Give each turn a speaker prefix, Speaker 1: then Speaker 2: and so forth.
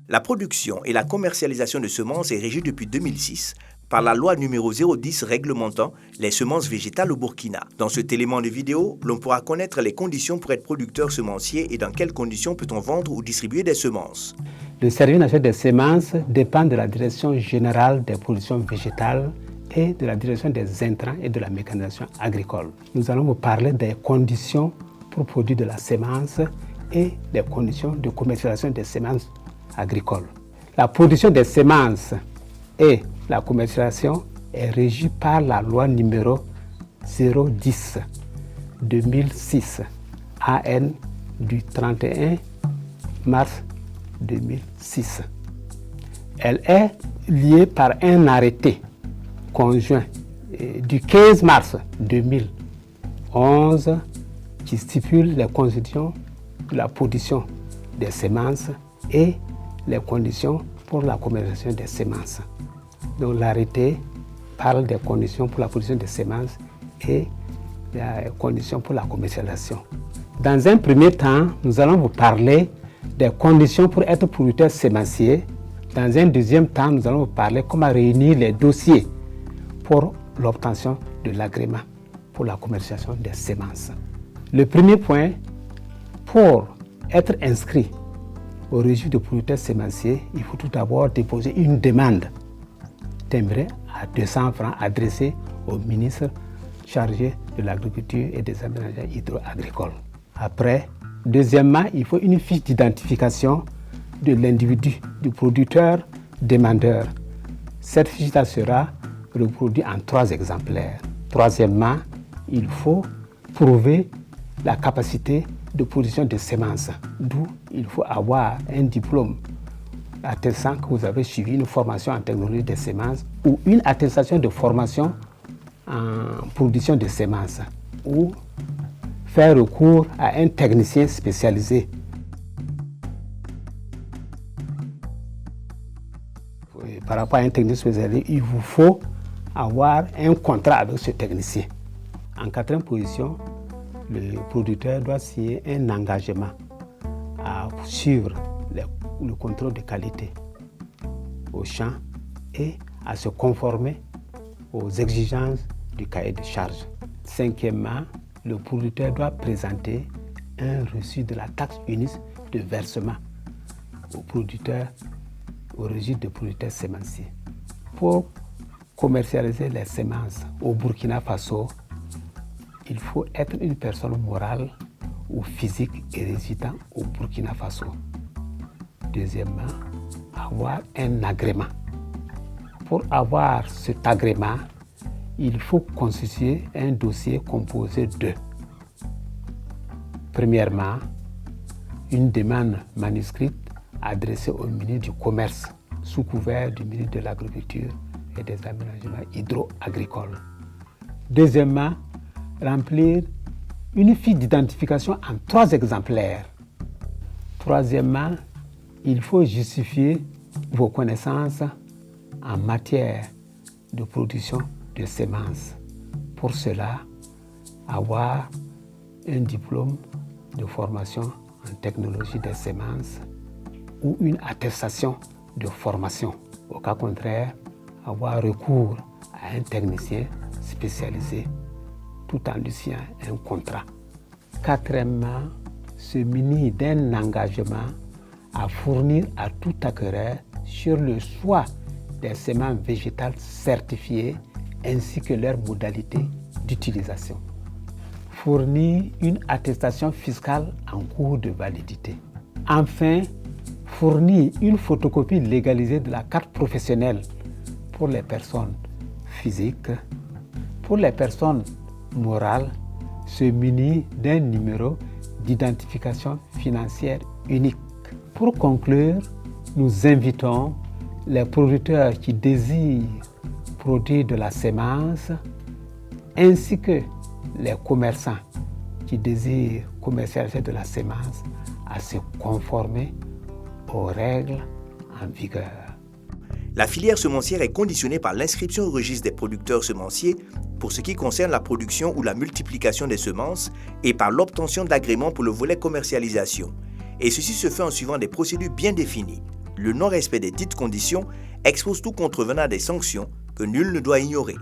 Speaker 1: La production et la commercialisation de semences est régie depuis 2006 par la loi numéro 010 réglementant les semences végétales au Burkina. Dans cet élément de vidéo, l'on pourra connaître les conditions pour être producteur semencier et dans quelles conditions peut-on vendre ou distribuer des semences.
Speaker 2: Le service national des semences dépend de la direction générale des productions végétales et de la direction des intrants et de la mécanisation agricole. Nous allons vous parler des conditions pour produire de la semence et des conditions de commercialisation des semences agricoles. La production des semences et la commercialisation est régie par la loi numéro 010 2006 AN du 31 mars 2006. Elle est liée par un arrêté conjoint du 15 mars 2011 qui stipule les conditions de la production des semences et les conditions pour la commercialisation des semences. Donc l'arrêté parle des conditions pour la production des semences et des conditions pour la commercialisation. Dans un premier temps, nous allons vous parler des conditions pour être producteur semencier. Dans un deuxième temps, nous allons vous parler comment réunir les dossiers pour l'obtention de l'agrément pour la commercialisation des semences. Le premier point, pour être inscrit au registre de producteurs semenciers, il faut tout d'abord déposer une demande timbrée à 200 francs adressée au ministre chargé de l'agriculture et des aménagements hydro-agricoles. Après, deuxièmement, il faut une fiche d'identification de l'individu, du producteur demandeur. Cette fiche sera reproduite en 3 exemplaires. Troisièmement, il faut prouver la capacité de production de semences, d'où il faut avoir un diplôme attestant que vous avez suivi une formation en technologie des semences ou une attestation de formation en production de semences ou faire recours à un technicien spécialisé. Par rapport à un technicien spécialisé, il vous faut avoir un contrat avec ce technicien. En 4e position, le producteur doit signer un engagement à suivre le contrôle de qualité au champ et à se conformer aux exigences du cahier de charge. 5e, le producteur doit présenter un reçu de la taxe unique de versement au producteur, au registre de producteurs semenciers. Pour commercialiser les semences au Burkina Faso, il faut être une personne morale ou physique et résidant au Burkina Faso. Deuxièmement, avoir un agrément. Pour avoir cet agrément, il faut constituer un dossier composé de, premièrement, une demande manuscrite adressée au ministre du Commerce sous couvert du ministre de l'Agriculture et des Aménagements hydro-agricoles. Deuxièmement, remplir une fiche d'identification en 3 exemplaires. Troisièmement, il faut justifier vos connaissances en matière de production de semences. Pour cela, avoir un diplôme de formation en technologie des semences ou une attestation de formation. Au cas contraire, avoir recours à un technicien spécialisé tout en lui signant un contrat. 4èmement, se munir d'un engagement à fournir à tout acquéreur sur le choix des semences végétales certifiées ainsi que leurs modalités d'utilisation. Fournir une attestation fiscale en cours de validité. Enfin, fournir une photocopie légalisée de la carte professionnelle pour les personnes physiques. Pour les personnes morales, se munir d'un numéro d'identification financière unique. Pour conclure, nous invitons les producteurs qui désirent produire de la semence ainsi que les commerçants qui désirent commercialiser de la semence à se conformer aux règles en vigueur.
Speaker 1: La filière semencière est conditionnée par l'inscription au registre des producteurs semenciers pour ce qui concerne la production ou la multiplication des semences et par l'obtention d'agréments pour le volet commercialisation. Et ceci se fait en suivant des procédures bien définies. Le non-respect des dites conditions expose tout contrevenant à des sanctions que nul ne doit ignorer.